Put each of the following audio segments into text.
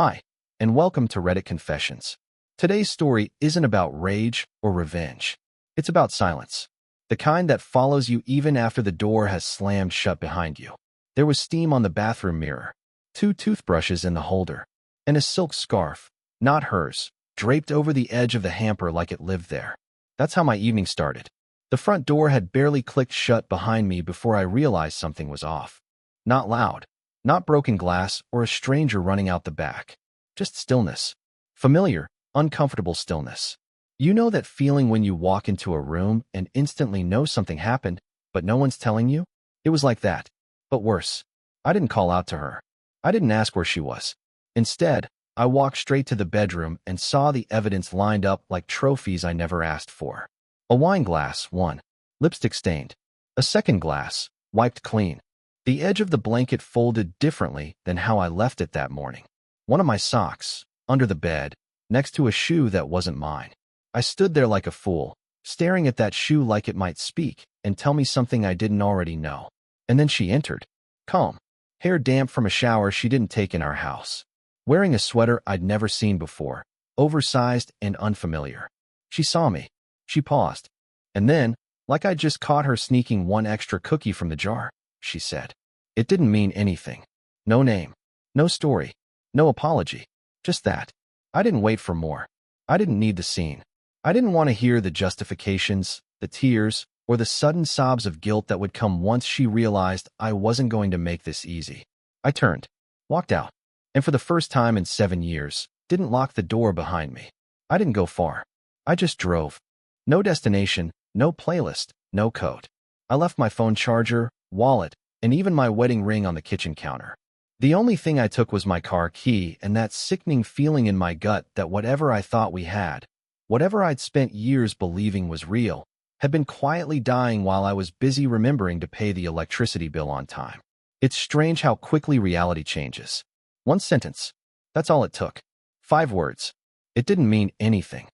Hi, and welcome to Reddit Confessions. Today's story isn't about rage or revenge. It's about silence, the kind that follows you even after the door has slammed shut behind you. There was steam on the bathroom mirror, 2 toothbrushes in the holder, and a silk scarf, not hers, draped over the edge of the hamper like it lived there. That's how my evening started. The front door had barely clicked shut behind me before I realized something was off. Not loud, not broken glass or a stranger running out the back. Just stillness. Familiar, uncomfortable stillness. You know that feeling when you walk into a room and instantly know something happened, but no one's telling you? It was like that, but worse. I didn't call out to her. I didn't ask where she was. Instead, I walked straight to the bedroom and saw the evidence lined up like trophies I never asked for. A wine glass, one. Lipstick stained. A second glass, wiped clean. The edge of the blanket folded differently than how I left it that morning. One of my socks, under the bed, next to a shoe that wasn't mine. I stood there like a fool, staring at that shoe like it might speak and tell me something I didn't already know. And then she entered. Calm. Hair damp from a shower she didn't take in our house. Wearing a sweater I'd never seen before, oversized and unfamiliar. She saw me. She paused. And then, like I'd just caught her sneaking one extra cookie from the jar, she said. It didn't mean anything. No name. No story. No apology. Just that. I didn't wait for more. I didn't need the scene. I didn't want to hear the justifications, the tears, or the sudden sobs of guilt that would come once she realized I wasn't going to make this easy. I turned, walked out, and for the first time in 7 years, didn't lock the door behind me. I didn't go far. I just drove. No destination, no playlist, no code. I left my phone charger, wallet, and even my wedding ring on the kitchen counter. The only thing I took was my car key and that sickening feeling in my gut that whatever I thought we had, whatever I'd spent years believing was real, had been quietly dying while I was busy remembering to pay the electricity bill on time. It's strange how quickly reality changes. One sentence. That's all it took. 5 words. It didn't mean anything.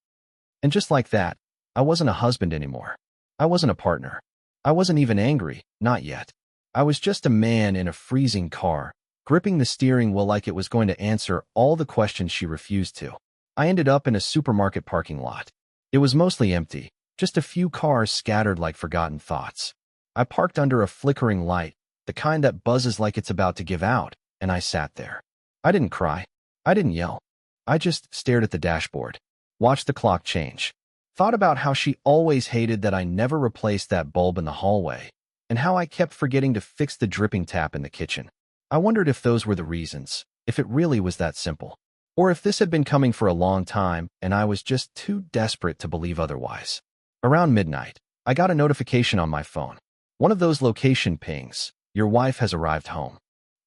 And just like that, I wasn't a husband anymore. I wasn't a partner. I wasn't even angry, not yet. I was just a man in a freezing car, gripping the steering wheel like it was going to answer all the questions she refused to. I ended up in a supermarket parking lot. It was mostly empty, just a few cars scattered like forgotten thoughts. I parked under a flickering light, the kind that buzzes like it's about to give out, and I sat there. I didn't cry. I didn't yell. I just stared at the dashboard, watched the clock change, thought about how she always hated that I never replaced that bulb in the hallway, and how I kept forgetting to fix the dripping tap in the kitchen. I wondered if those were the reasons, if it really was that simple, or if this had been coming for a long time and I was just too desperate to believe otherwise. Around midnight, I got a notification on my phone. One of those location pings, your wife has arrived home.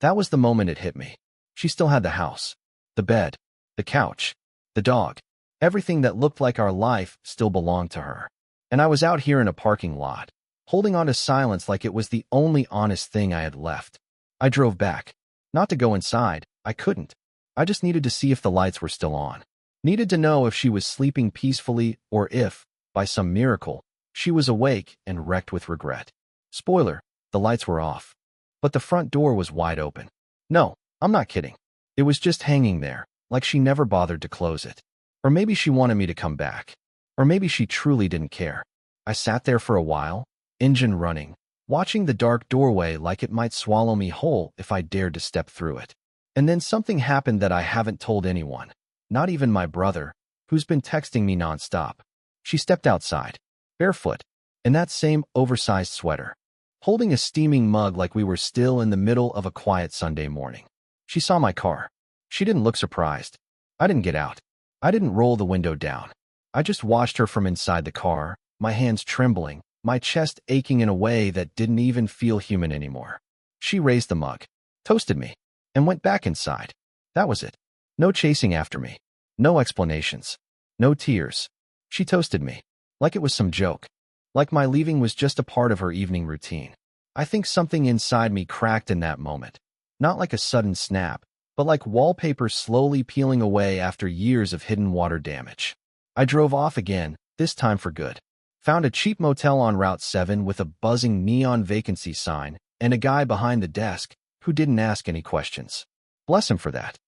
That was the moment it hit me. She still had the house, the bed, the couch, the dog. Everything that looked like our life still belonged to her. And I was out here in a parking lot, holding on to silence like it was the only honest thing I had left. I drove back. Not to go inside, I couldn't. I just needed to see if the lights were still on. Needed to know if she was sleeping peacefully or if, by some miracle, she was awake and wrecked with regret. Spoiler, the lights were off. But the front door was wide open. No, I'm not kidding. It was just hanging there, like she never bothered to close it. Or maybe she wanted me to come back. Or maybe she truly didn't care. I sat there for a while, engine running, watching the dark doorway like it might swallow me whole if I dared to step through it. And then something happened that I haven't told anyone, not even my brother, who's been texting me nonstop. She stepped outside, barefoot, in that same oversized sweater, holding a steaming mug like we were still in the middle of a quiet Sunday morning. She saw my car. She didn't look surprised. I didn't get out. I didn't roll the window down. I just watched her from inside the car, my hands trembling, my chest aching in a way that didn't even feel human anymore. She raised the mug, toasted me, and went back inside. That was it. No chasing after me. No explanations. No tears. She toasted me, like it was some joke. Like my leaving was just a part of her evening routine. I think something inside me cracked in that moment. Not like a sudden snap, but like wallpaper slowly peeling away after years of hidden water damage. I drove off again, this time for good. Found a cheap motel on Route 7 with a buzzing neon vacancy sign and a guy behind the desk who didn't ask any questions. Bless him for that.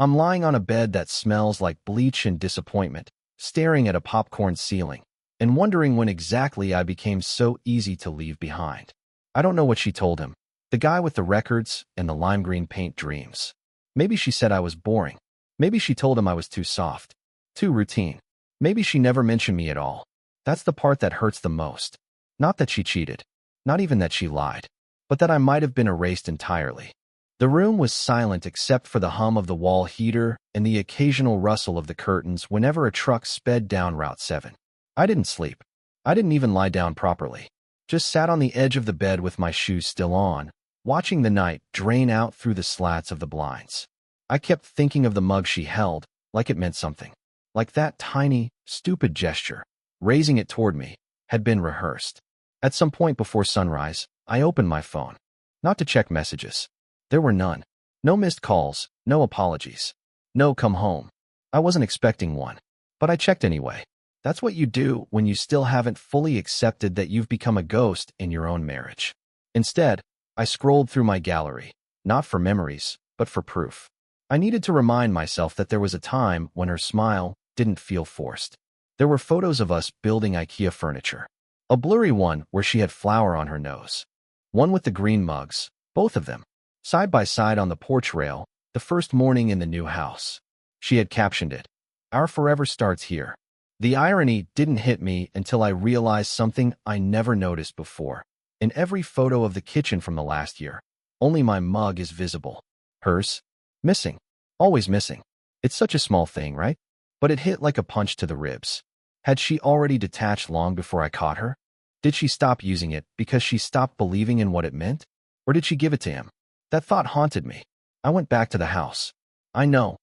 I'm lying on a bed that smells like bleach and disappointment, staring at a popcorn ceiling, and wondering when exactly I became so easy to leave behind. I don't know what she told him, the guy with the records and the lime green paint dreams. Maybe she said I was boring. Maybe she told him I was too soft, too routine. Maybe she never mentioned me at all. That's the part that hurts the most. Not that she cheated, not even that she lied, but that I might have been erased entirely. The room was silent except for the hum of the wall heater and the occasional rustle of the curtains whenever a truck sped down Route 7. I didn't sleep. I didn't even lie down properly. Just sat on the edge of the bed with my shoes still on, watching the night drain out through the slats of the blinds. I kept thinking of the mug she held, like it meant something. Like that tiny, stupid gesture, raising it toward me, had been rehearsed. At some point before sunrise, I opened my phone. Not to check messages. There were none. No missed calls, no apologies. No come home. I wasn't expecting one. But I checked anyway. That's what you do when you still haven't fully accepted that you've become a ghost in your own marriage. Instead, I scrolled through my gallery, not for memories, but for proof. I needed to remind myself that there was a time when her smile didn't feel forced. There were photos of us building IKEA furniture. A blurry one where she had flour on her nose. One with the green mugs, both of them, side by side on the porch rail, the first morning in the new house. She had captioned it, "Our forever starts here." The irony didn't hit me until I realized something I never noticed before. In every photo of the kitchen from the last year, only my mug is visible. Hers? Missing. Always missing. It's such a small thing, right? But it hit like a punch to the ribs. Had she already detached long before I caught her? Did she stop using it because she stopped believing in what it meant? Or did she give it to him? That thought haunted me. I went back to the house. I know.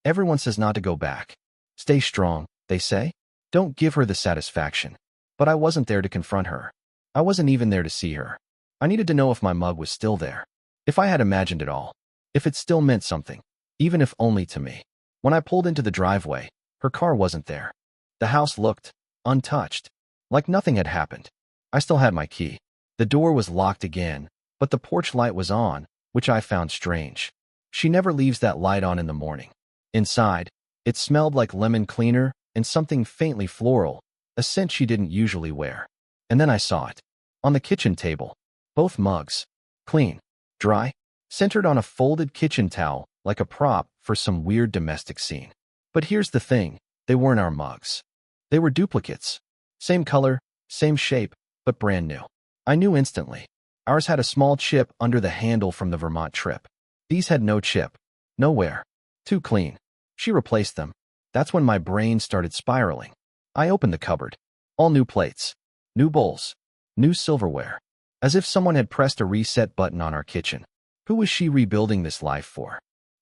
Everyone says not to go back. Stay strong, they say. Don't give her the satisfaction. But I wasn't there to confront her. I wasn't even there to see her. I needed to know if my mug was still there. If I had imagined it all. If it still meant something. Even if only to me. When I pulled into the driveway, her car wasn't there. The house looked untouched. Like nothing had happened. I still had my key. The door was locked again, but the porch light was on, which I found strange. She never leaves that light on in the morning. Inside, it smelled like lemon cleaner and something faintly floral, a scent she didn't usually wear. And then I saw it. On the kitchen table. Both mugs. Clean. Dry. Centered on a folded kitchen towel, like a prop for some weird domestic scene. But here's the thing. They weren't our mugs. They were duplicates. Same color, same shape, but brand new. I knew instantly. Ours had a small chip under the handle from the Vermont trip. These had no chip. Nowhere. Too clean. She replaced them. That's when my brain started spiraling. I opened the cupboard. All new plates. New bowls. New silverware. As if someone had pressed a reset button on our kitchen. Who was she rebuilding this life for?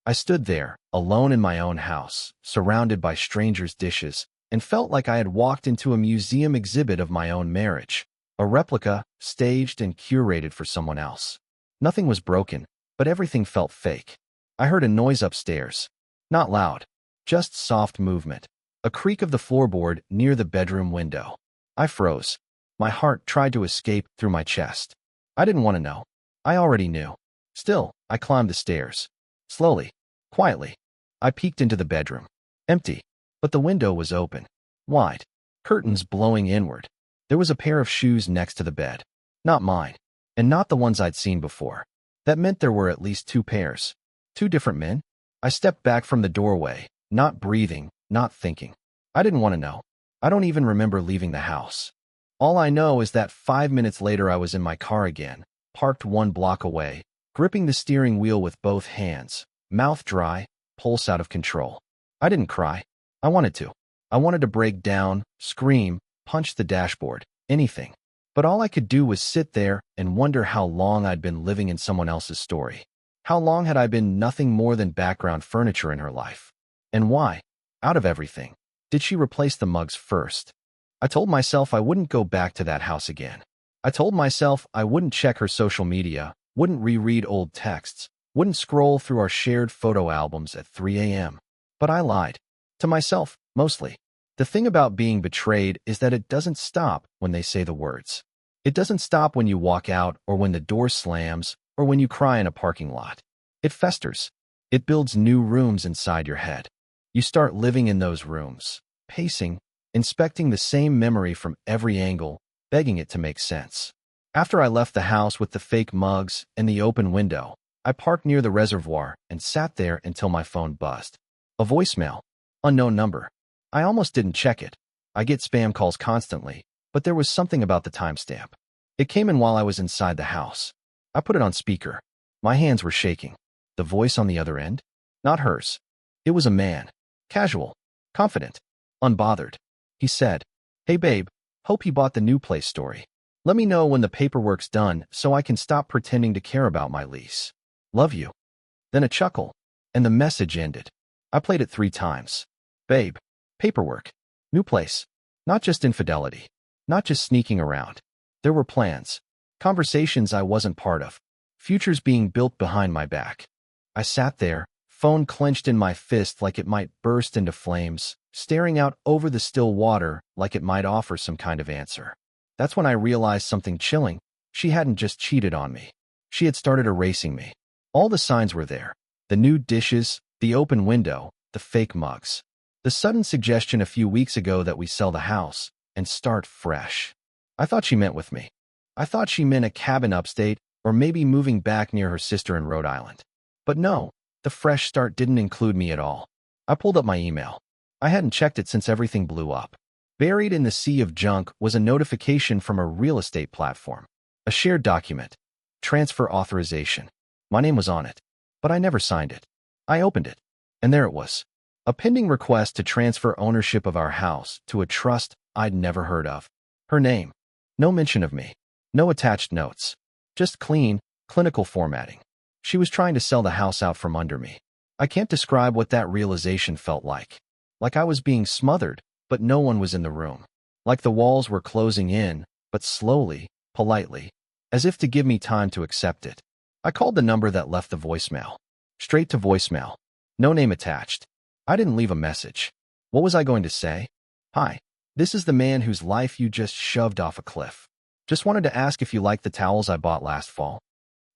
I stood there, alone in my own house, surrounded by strangers' dishes, and felt like I had walked into a museum exhibit of my own marriage. A replica, staged and curated for someone else. Nothing was broken, but everything felt fake. I heard a noise upstairs. Not loud. Just soft movement. A creak of the floorboard near the bedroom window. I froze. My heart tried to escape through my chest. I didn't want to know. I already knew. Still, I climbed the stairs. Slowly. Quietly. I peeked into the bedroom. Empty. But the window was open. Wide. Curtains blowing inward. There was a pair of shoes next to the bed. Not mine. And not the ones I'd seen before. That meant there were at least two pairs. Two different men. I stepped back from the doorway, not breathing, not thinking. I didn't want to know. I don't even remember leaving the house. All I know is that 5 minutes later I was in my car again, parked 1 block away, gripping the steering wheel with both hands, mouth dry, pulse out of control. I didn't cry. I wanted to. I wanted to break down, scream, punch the dashboard, anything. But all I could do was sit there and wonder how long I'd been living in someone else's story. How long had I been nothing more than background furniture in her life? And why, out of everything, did she replace the mugs first? I told myself I wouldn't go back to that house again. I told myself I wouldn't check her social media, wouldn't reread old texts, wouldn't scroll through our shared photo albums at 3 a.m. But I lied. To myself, mostly. The thing about being betrayed is that it doesn't stop when they say the words. It doesn't stop when you walk out or when the door slams or when you cry in a parking lot. It festers. It builds new rooms inside your head. You start living in those rooms, pacing, inspecting the same memory from every angle, begging it to make sense. After I left the house with the fake mugs and the open window, I parked near the reservoir and sat there until my phone buzzed. A voicemail. Unknown number. I almost didn't check it. I get spam calls constantly, but there was something about the timestamp. It came in while I was inside the house. I put it on speaker. My hands were shaking. The voice on the other end? Not hers. It was a man. Casual. Confident. Unbothered. He said, "Hey babe, hope you bought the new place story. Let me know when the paperwork's done so I can stop pretending to care about my lease. Love you." Then a chuckle, and the message ended. I played it 3 times. Babe. Paperwork. New place. Not just infidelity. Not just sneaking around. There were plans. Conversations I wasn't part of. Futures being built behind my back. I sat there, phone clenched in my fist like it might burst into flames, staring out over the still water like it might offer some kind of answer. That's when I realized something chilling. She hadn't just cheated on me. She had started erasing me. All the signs were there. The new dishes, the open window, the fake mugs. The sudden suggestion a few weeks ago that we sell the house and start fresh. I thought she meant with me. I thought she meant a cabin upstate or maybe moving back near her sister in Rhode Island. But no, the fresh start didn't include me at all. I pulled up my email. I hadn't checked it since everything blew up. Buried in the sea of junk was a notification from a real estate platform. A shared document. Transfer authorization. My name was on it, but I never signed it. I opened it, and there it was. A pending request to transfer ownership of our house to a trust I'd never heard of. Her name. No mention of me. No attached notes. Just clean, clinical formatting. She was trying to sell the house out from under me. I can't describe what that realization felt like. Like I was being smothered, but no one was in the room. Like the walls were closing in, but slowly, politely, as if to give me time to accept it. I called the number that left the voicemail. Straight to voicemail. No name attached. I didn't leave a message. What was I going to say? "Hi, this is the man whose life you just shoved off a cliff. Just wanted to ask if you liked the towels I bought last fall."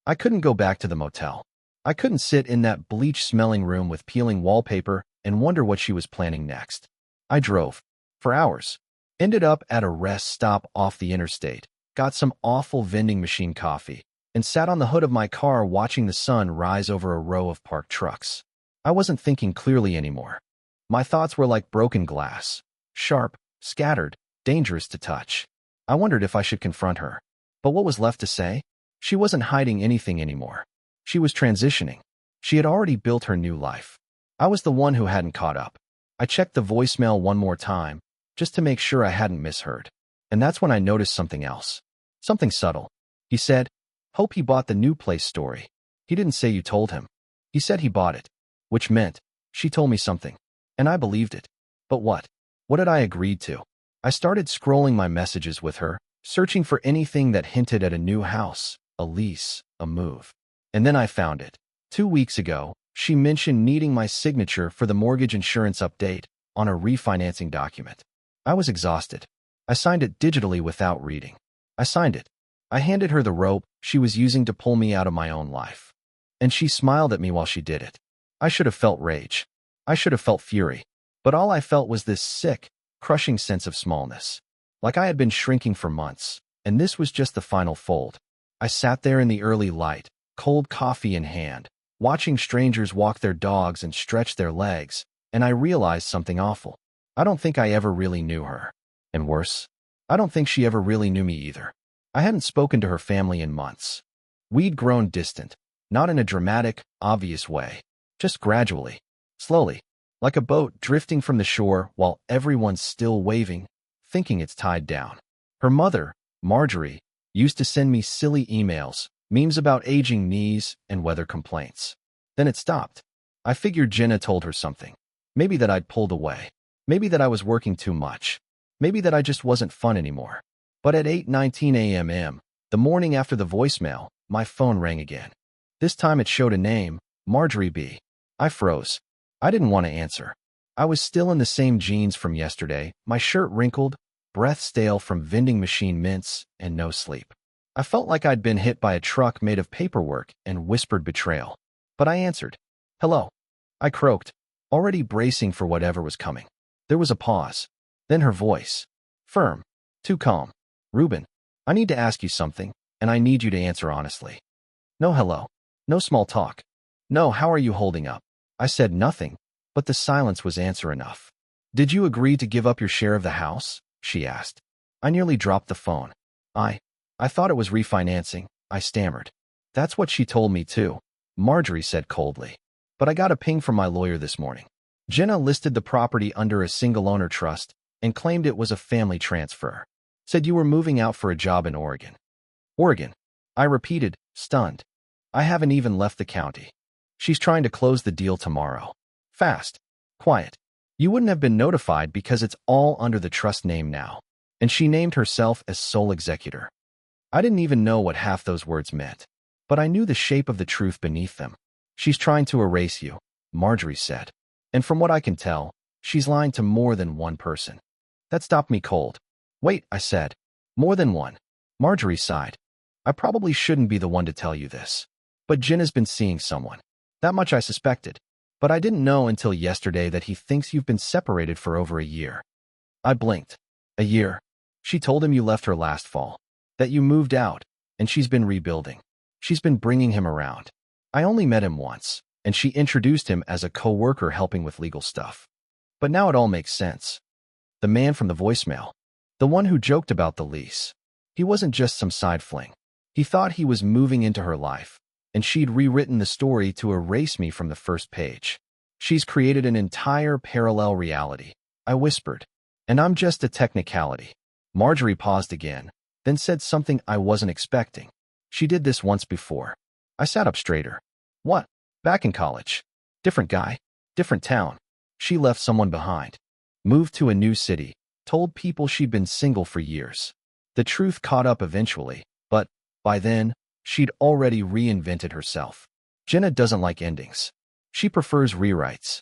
I couldn't go back to the motel. I couldn't sit in that bleach-smelling room with peeling wallpaper and wonder what she was planning next. I drove. For hours. Ended up at a rest stop off the interstate, got some awful vending machine coffee, and sat on the hood of my car watching the sun rise over a row of parked trucks. I wasn't thinking clearly anymore. My thoughts were like broken glass. Sharp, scattered, dangerous to touch. I wondered if I should confront her. But what was left to say? She wasn't hiding anything anymore. She was transitioning. She had already built her new life. I was the one who hadn't caught up. I checked the voicemail one more time, just to make sure I hadn't misheard. And that's when I noticed something else. Something subtle. He said, "Hope he bought the new place story." He didn't say you told him. He said he bought it. Which meant, she told me something. And I believed it. But what? What had I agreed to? I started scrolling my messages with her, searching for anything that hinted at a new house, a lease, a move. And then I found it. 2 weeks ago, she mentioned needing my signature for the mortgage insurance update on a refinancing document. I was exhausted. I signed it digitally without reading. I signed it. I handed her the rope she was using to pull me out of my own life. And she smiled at me while she did it. I should have felt rage. I should have felt fury. But all I felt was this sick, crushing sense of smallness. Like I had been shrinking for months, and this was just the final fold. I sat there in the early light, cold coffee in hand, watching strangers walk their dogs and stretch their legs, and I realized something awful. I don't think I ever really knew her. And worse, I don't think she ever really knew me either. I hadn't spoken to her family in months. We'd grown distant, not in a dramatic, obvious way. Just gradually, slowly, like a boat drifting from the shore while everyone's still waving, thinking it's tied down. Her mother, Marjorie, used to send me silly emails, memes about aging knees and weather complaints. Then it stopped. I figured Jenna told her something. Maybe that I'd pulled away. Maybe that I was working too much. Maybe that I just wasn't fun anymore. But at 8:19 a.m., the morning after the voicemail, my phone rang again. This time it showed a name, Marjorie B. I froze. I didn't want to answer. I was still in the same jeans from yesterday, my shirt wrinkled, breath stale from vending machine mints, and no sleep. I felt like I'd been hit by a truck made of paperwork and whispered betrayal. But I answered. Hello. I croaked, already bracing for whatever was coming. There was a pause. Then her voice. Firm. Too calm. Ruben, I need to ask you something, and I need you to answer honestly. No hello. No small talk. No, how are you holding up? I said nothing, but the silence was answer enough. Did you agree to give up your share of the house? She asked. I nearly dropped the phone. I thought it was refinancing, I stammered. That's what she told me too, Marjorie said coldly. But I got a ping from my lawyer this morning. Jenna listed the property under a single-owner trust and claimed it was a family transfer. Said you were moving out for a job in Oregon. Oregon, I repeated, stunned. I haven't even left the county. She's trying to close the deal tomorrow. Fast. Quiet. You wouldn't have been notified because it's all under the trust name now. And she named herself as sole executor. I didn't even know what half those words meant, but I knew the shape of the truth beneath them. She's trying to erase you, Marjorie said. And from what I can tell, she's lying to more than one person. That stopped me cold. Wait, I said. More than one. Marjorie sighed. I probably shouldn't be the one to tell you this, but Jenna's been seeing someone. That much I suspected, but I didn't know until yesterday that he thinks you've been separated for over a year. I blinked. A year. She told him you left her last fall, that you moved out, and she's been rebuilding. She's been bringing him around. I only met him once, and she introduced him as a co-worker helping with legal stuff. But now it all makes sense. The man from the voicemail. The one who joked about the lease. He wasn't just some side fling. He thought he was moving into her life, and she'd rewritten the story to erase me from the first page. She's created an entire parallel reality, I whispered. And I'm just a technicality. Marjorie paused again, then said something I wasn't expecting. She did this once before. I sat up straighter. What? Back in college. Different guy. Different town. She left someone behind. Moved to a new city. Told people she'd been single for years. The truth caught up eventually, but by then, she'd already reinvented herself. Jenna doesn't like endings. She prefers rewrites.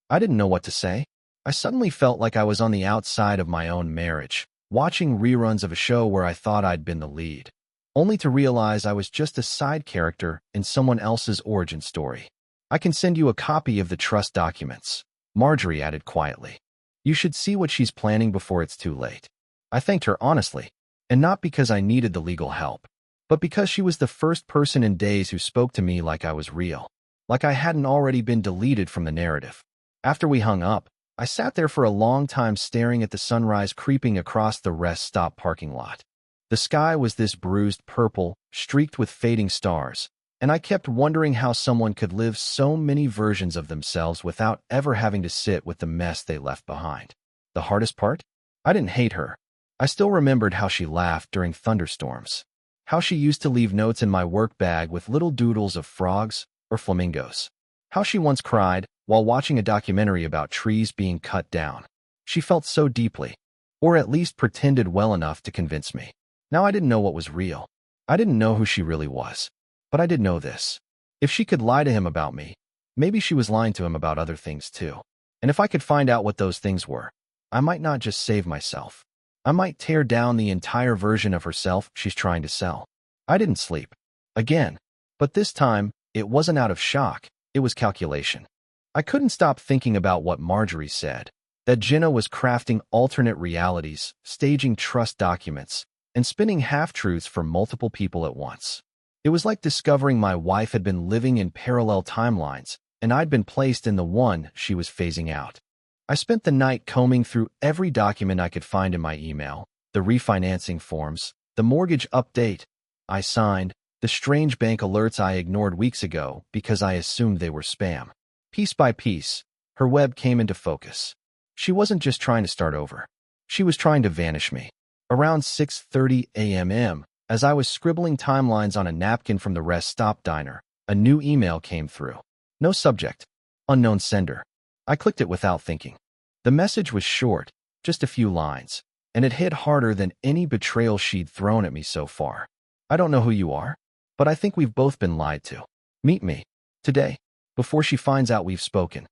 I didn't know what to say. I suddenly felt like I was on the outside of my own marriage, watching reruns of a show where I thought I'd been the lead, only to realize I was just a side character in someone else's origin story. I can send you a copy of the trust documents, Marjorie added quietly. You should see what she's planning before it's too late. I thanked her honestly, and not because I needed the legal help, but because she was the first person in days who spoke to me like I was real, like I hadn't already been deleted from the narrative. After we hung up, I sat there for a long time staring at the sunrise creeping across the rest stop parking lot. The sky was this bruised purple, streaked with fading stars, and I kept wondering how someone could live so many versions of themselves without ever having to sit with the mess they left behind. The hardest part? I didn't hate her. I still remembered how she laughed during thunderstorms, how she used to leave notes in my work bag with little doodles of frogs or flamingos, how she once cried while watching a documentary about trees being cut down. She felt so deeply, or at least pretended well enough to convince me. Now I didn't know what was real. I didn't know who she really was. But I did know this. If she could lie to him about me, maybe she was lying to him about other things too. And if I could find out what those things were, I might not just save myself. I might tear down the entire version of herself she's trying to sell. I didn't sleep. Again. But this time, it wasn't out of shock. It was calculation. I couldn't stop thinking about what Marjorie said, that Jenna was crafting alternate realities, staging trust documents, and spinning half-truths for multiple people at once. It was like discovering my wife had been living in parallel timelines, and I'd been placed in the one she was phasing out. I spent the night combing through every document I could find in my email, the refinancing forms, the mortgage update I signed, the strange bank alerts I ignored weeks ago because I assumed they were spam. Piece by piece, her web came into focus. She wasn't just trying to start over. She was trying to vanish me. Around 6:30 a.m., as I was scribbling timelines on a napkin from the rest stop diner, a new email came through. No subject. Unknown sender. I clicked it without thinking. The message was short, just a few lines, and it hit harder than any betrayal she'd thrown at me so far. I don't know who you are, but I think we've both been lied to. Meet me. Today. Before she finds out we've spoken.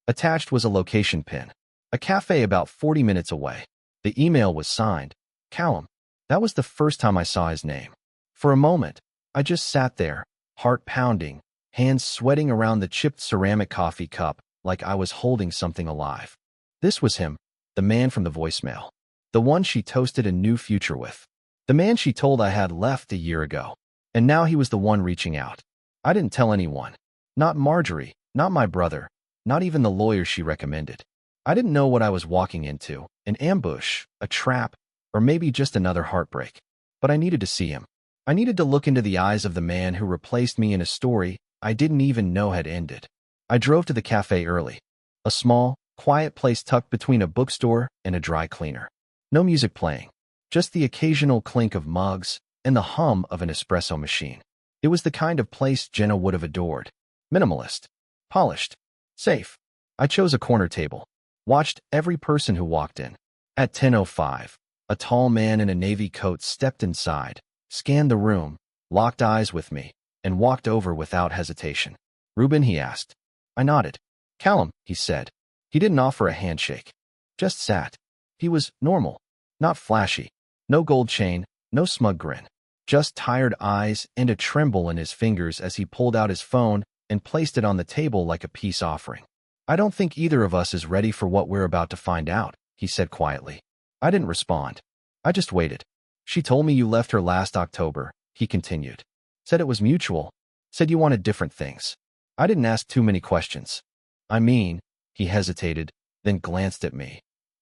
Attached was a location pin. A cafe about 40 minutes away. The email was signed. Callum. That was the first time I saw his name. For a moment, I just sat there, heart pounding, hands sweating around the chipped ceramic coffee cup like I was holding something alive. This was him, the man from the voicemail. The one she toasted a new future with. The man she told I had left a year ago. And now he was the one reaching out. I didn't tell anyone. Not Marjorie, not my brother, not even the lawyer she recommended. I didn't know what I was walking into, an ambush, a trap, or maybe just another heartbreak. But I needed to see him. I needed to look into the eyes of the man who replaced me in a story I didn't even know had ended. I drove to the cafe early. A small, quiet place tucked between a bookstore and a dry cleaner. No music playing, just the occasional clink of mugs and the hum of an espresso machine. It was the kind of place Jenna would have adored. Minimalist, polished, safe. I chose a corner table, watched every person who walked in. At 10:05, a tall man in a navy coat stepped inside, scanned the room, locked eyes with me, and walked over without hesitation. "Ruben?" he asked. I nodded. "Callum," he said. He didn't offer a handshake. Just sat. He was normal. Not flashy. No gold chain, no smug grin. Just tired eyes and a tremble in his fingers as he pulled out his phone and placed it on the table like a peace offering. "I don't think either of us is ready for what we're about to find out," he said quietly. I didn't respond. I just waited. "She told me you left her last October," he continued. "Said it was mutual. Said you wanted different things." I didn't ask too many questions. "I mean," he hesitated, then glanced at me.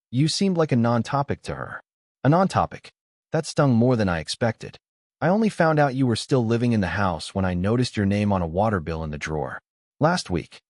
"You seemed like a non-topic to her." A non-topic. That stung more than I expected. "I only found out you were still living in the house when I noticed your name on a water bill in the drawer. Last week."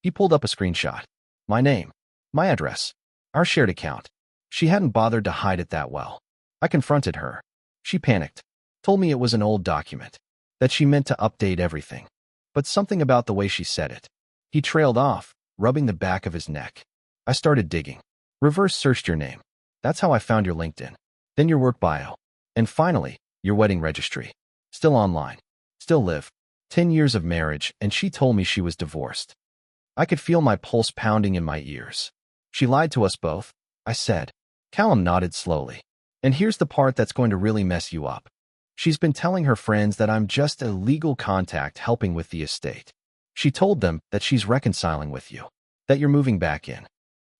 He pulled up a screenshot. My name. My address. Our shared account. She hadn't bothered to hide it that well. I confronted her. She panicked. Told me it was an old document. That she meant to update everything. But something about the way she said it. He trailed off, rubbing the back of his neck. I started digging. Reverse searched your name. That's how I found your LinkedIn. Then your work bio. And finally, your wedding registry. Still online. Still live. 10 years of marriage, and she told me she was divorced. I could feel my pulse pounding in my ears. "She lied to us both," I said. Callum nodded slowly. "And here's the part that's going to really mess you up. She's been telling her friends that I'm just a legal contact helping with the estate. She told them that she's reconciling with you. That you're moving back in."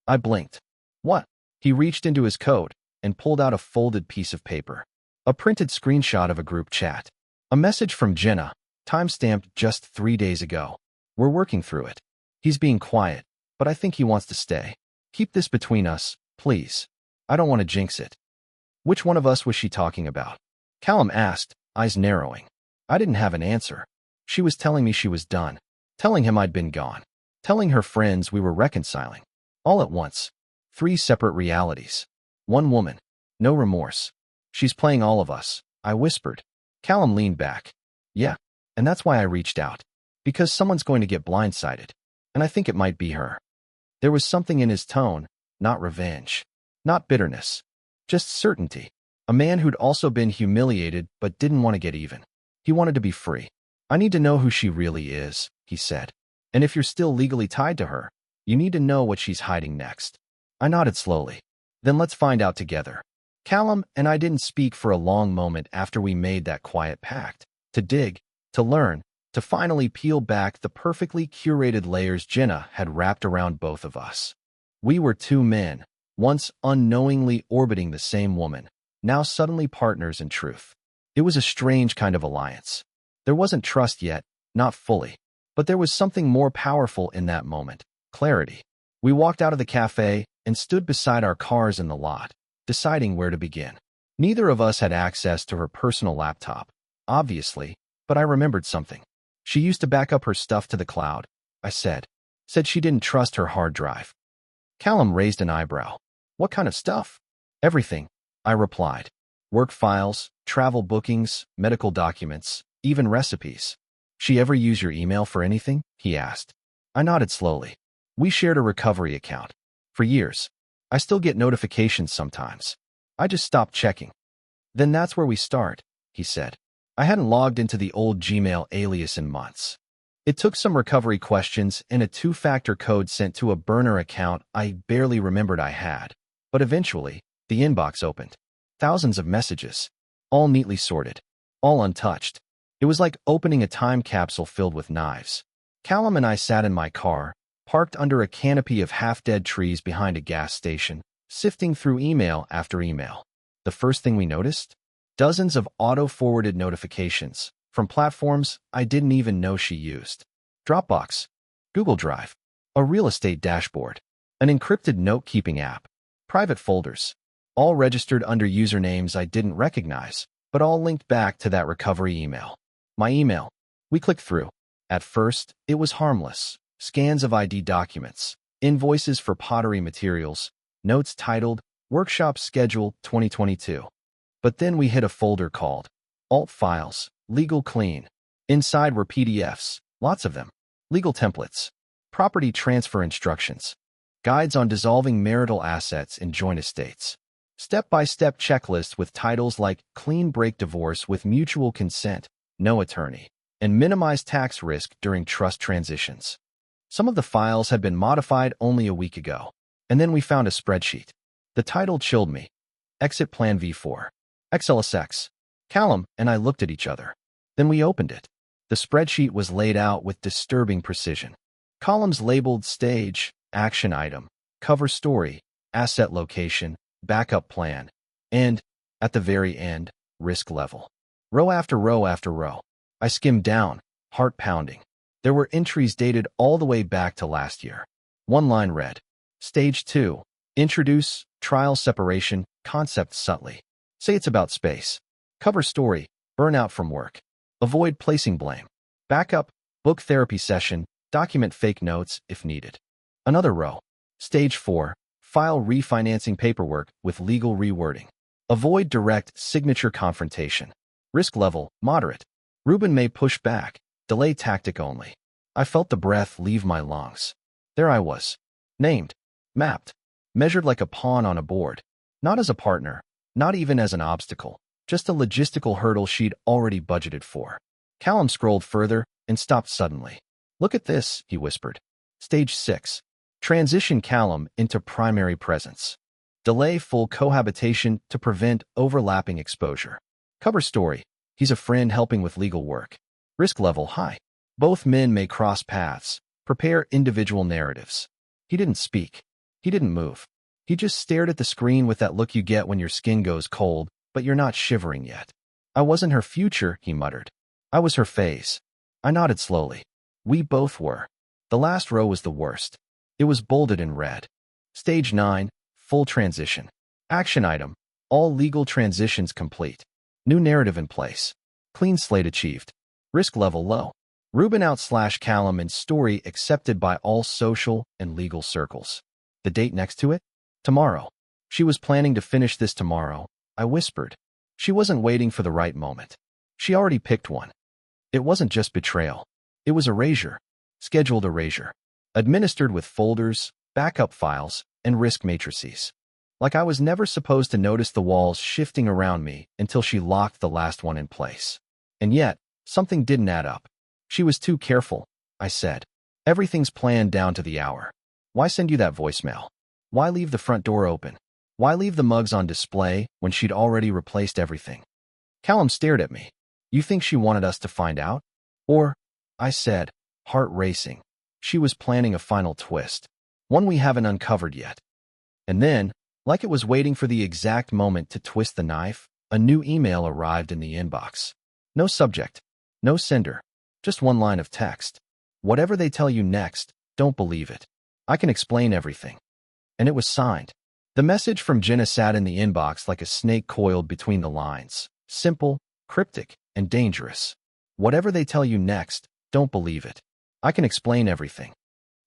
I blinked. "What?" He reached into his coat and pulled out a folded piece of paper. A printed screenshot of a group chat. A message from Jenna, timestamped just 3 days ago. "We're working through it. He's being quiet, but I think he wants to stay. Keep this between us, please. I don't want to jinx it." Which one of us was she talking about? Callum asked, eyes narrowing. I didn't have an answer. She was telling me she was done. Telling him I'd been gone. Telling her friends we were reconciling. All at once. 3 separate realities. One woman. No remorse. "She's playing all of us," I whispered. Callum leaned back. "Yeah, and that's why I reached out. Because someone's going to get blindsided. And I think it might be her." There was something in his tone, not revenge. Not bitterness. Just certainty. A man who'd also been humiliated but didn't want to get even. He wanted to be free. "I need to know who she really is," he said. "And if you're still legally tied to her, you need to know what she's hiding next." I nodded slowly. "Then let's find out together." Callum and I didn't speak for a long moment after we made that quiet pact. To dig, to learn, to finally peel back the perfectly curated layers Jenna had wrapped around both of us. We were 2 men, once unknowingly orbiting the same woman, now suddenly partners in truth. It was a strange kind of alliance. There wasn't trust yet, not fully. But there was something more powerful in that moment, clarity. We walked out of the cafe and stood beside our cars in the lot, deciding where to begin. Neither of us had access to her personal laptop, obviously, but I remembered something. "She used to back up her stuff to the cloud," I said. "Said she didn't trust her hard drive." Callum raised an eyebrow. "What kind of stuff?" "Everything," I replied. "Work files, travel bookings, medical documents, even recipes." "She ever use your email for anything?" he asked. I nodded slowly. "We shared a recovery account. For years. I still get notifications sometimes. I just stopped checking." "Then that's where we start," he said. I hadn't logged into the old Gmail alias in months. It took some recovery questions and a 2-factor code sent to a burner account I barely remembered I had. But eventually, the inbox opened. Thousands of messages. All neatly sorted. All untouched. It was like opening a time capsule filled with knives. Callum and I sat in my car, parked under a canopy of half-dead trees behind a gas station, sifting through email after email. The first thing we noticed? Dozens of auto-forwarded notifications from platforms I didn't even know she used. Dropbox, Google Drive, a real estate dashboard, an encrypted note-keeping app, private folders, all registered under usernames I didn't recognize, but all linked back to that recovery email. My email. We clicked through. At first, it was harmless. Scans of ID documents, invoices for pottery materials, notes titled Workshop Schedule 2022. But then we hit a folder called Alt Files, Legal Clean. Inside were PDFs, lots of them, legal templates, property transfer instructions, guides on dissolving marital assets in joint estates, step-by-step checklists with titles like Clean Break Divorce with Mutual Consent, No Attorney, and Minimize Tax Risk during Trust Transitions. Some of the files had been modified only a week ago, and then we found a spreadsheet. The title chilled me. Exit Plan V4. XLSX. Callum and I looked at each other. Then we opened it. The spreadsheet was laid out with disturbing precision. Columns labeled Stage, Action Item, Cover Story, Asset Location, Backup Plan, and, at the very end, Risk Level. Row after row after row. I skimmed down, heart pounding. There were entries dated all the way back to last year. One line read, Stage 2, Introduce, Trial Separation, Concept Subtly. Say it's about space. Cover Story, Burnout from Work. Avoid placing blame. Backup, Book Therapy Session, Document fake notes if needed. Another row. Stage 4, File refinancing paperwork with legal rewording. Avoid direct signature confrontation. Risk level, moderate. Ruben may push back. Delay tactic only. I felt the breath leave my lungs. There I was. Named. Mapped. Measured like a pawn on a board. Not as a partner. Not even as an obstacle. Just a logistical hurdle she'd already budgeted for. Callum scrolled further and stopped suddenly. Look at this, he whispered. Stage 6. Transition Callum into primary presence. Delay full cohabitation to prevent overlapping exposure. Cover story. He's a friend helping with legal work. Risk level high. Both men may cross paths. Prepare individual narratives. He didn't speak. He didn't move. He just stared at the screen with that look you get when your skin goes cold, but you're not shivering yet. I wasn't her future, he muttered. I was her phase. I nodded slowly. We both were. The last row was the worst. It was bolded in red. Stage 9, Full Transition. Action item. All legal transitions complete. New narrative in place. Clean slate achieved. Risk level low. Ruben out / Callum and story accepted by all social and legal circles. The date next to it? Tomorrow. She was planning to finish this tomorrow, I whispered. She wasn't waiting for the right moment. She already picked one. It wasn't just betrayal. It was erasure. Scheduled erasure. Administered with folders, backup files, and risk matrices. Like I was never supposed to notice the walls shifting around me until she locked the last one in place. And yet, something didn't add up. She was too careful, I said. Everything's planned down to the hour. Why send you that voicemail? Why leave the front door open? Why leave the mugs on display when she'd already replaced everything? Callum stared at me. You think she wanted us to find out? Or, I said, heart racing. She was planning a final twist. One we haven't uncovered yet. And then, like it was waiting for the exact moment to twist the knife, a new email arrived in the inbox. No subject. No sender. Just one line of text. Whatever they tell you next, don't believe it. I can explain everything. And it was signed. The message from Jenna sat in the inbox like a snake coiled between the lines. Simple, cryptic, and dangerous. Whatever they tell you next, don't believe it. I can explain everything.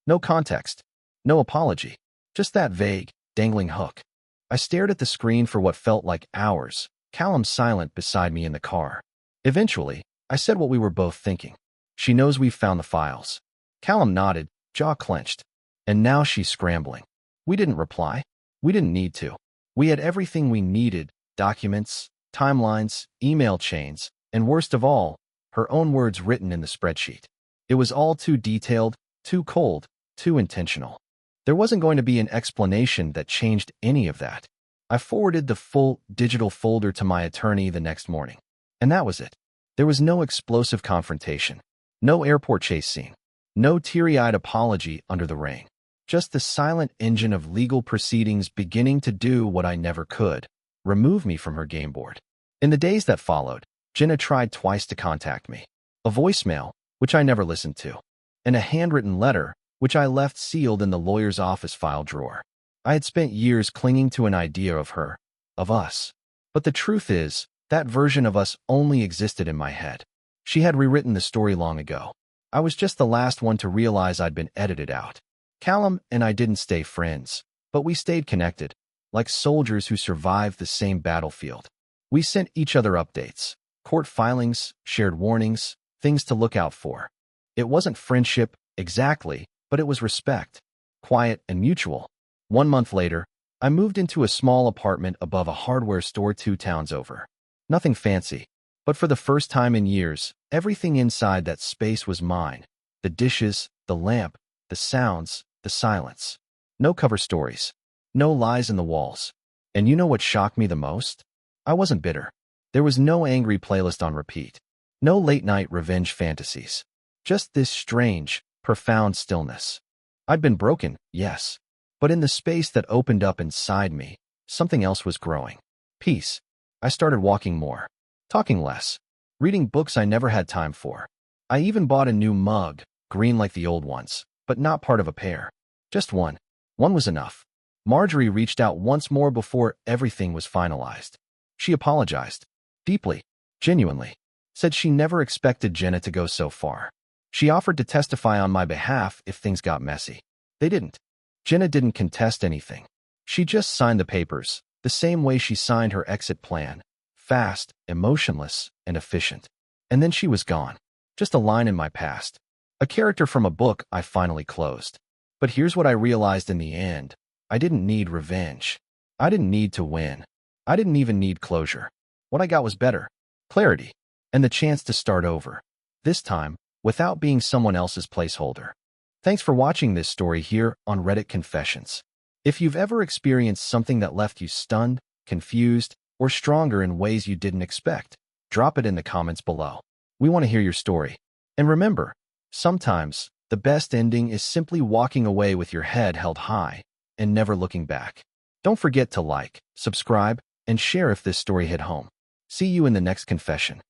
No context. No apology. Just that vague, dangling hook. I stared at the screen for what felt like hours, Callum silent beside me in the car. Eventually, I said what we were both thinking. She knows we've found the files. Callum nodded, jaw clenched. And now she's scrambling. We didn't reply. We didn't need to. We had everything we needed, documents, timelines, email chains, and worst of all, her own words written in the spreadsheet. It was all too detailed, too cold, too intentional. There wasn't going to be an explanation that changed any of that. I forwarded the full digital folder to my attorney the next morning. And that was it. There was no explosive confrontation, no airport chase scene, no teary-eyed apology under the rain. Just the silent engine of legal proceedings beginning to do what I never could, remove me from her game board. In the days that followed, Jenna tried twice to contact me. A voicemail, which I never listened to, and a handwritten letter, which I left sealed in the lawyer's office file drawer. I had spent years clinging to an idea of her, of us. But the truth is, that version of us only existed in my head. She had rewritten the story long ago. I was just the last one to realize I'd been edited out. Callum and I didn't stay friends, but we stayed connected, like soldiers who survived the same battlefield. We sent each other updates, court filings, shared warnings, things to look out for. It wasn't friendship, exactly, but it was respect, quiet and mutual. 1 month later, I moved into a small apartment above a hardware store 2 towns over. Nothing fancy, but for the first time in years, everything inside that space was mine. The dishes, the lamp, the sounds, the silence. No cover stories. No lies in the walls. And you know what shocked me the most? I wasn't bitter. There was no angry playlist on repeat. No late-night revenge fantasies. Just this strange, profound stillness. I'd been broken, yes. But in the space that opened up inside me, something else was growing. Peace. I started walking more. Talking less. Reading books I never had time for. I even bought a new mug, green like the old ones, but not part of a pair. Just one. One was enough. Marjorie reached out once more before everything was finalized. She apologized. Deeply. Genuinely. Said she never expected Jenna to go so far. She offered to testify on my behalf if things got messy. They didn't. Jenna didn't contest anything. She just signed the papers, the same way she signed her exit plan. Fast, emotionless, and efficient. And then she was gone. Just a line in my past. A character from a book I finally closed. But here's what I realized in the end. I didn't need revenge. I didn't need to win. I didn't even need closure. What I got was better. Clarity. And the chance to start over. This time, without being someone else's placeholder. Thanks for watching this story here on Reddit Confessions. If you've ever experienced something that left you stunned, confused, or stronger in ways you didn't expect, drop it in the comments below. We want to hear your story. And remember, sometimes, the best ending is simply walking away with your head held high and never looking back. Don't forget to like, subscribe, and share if this story hit home. See you in the next confession.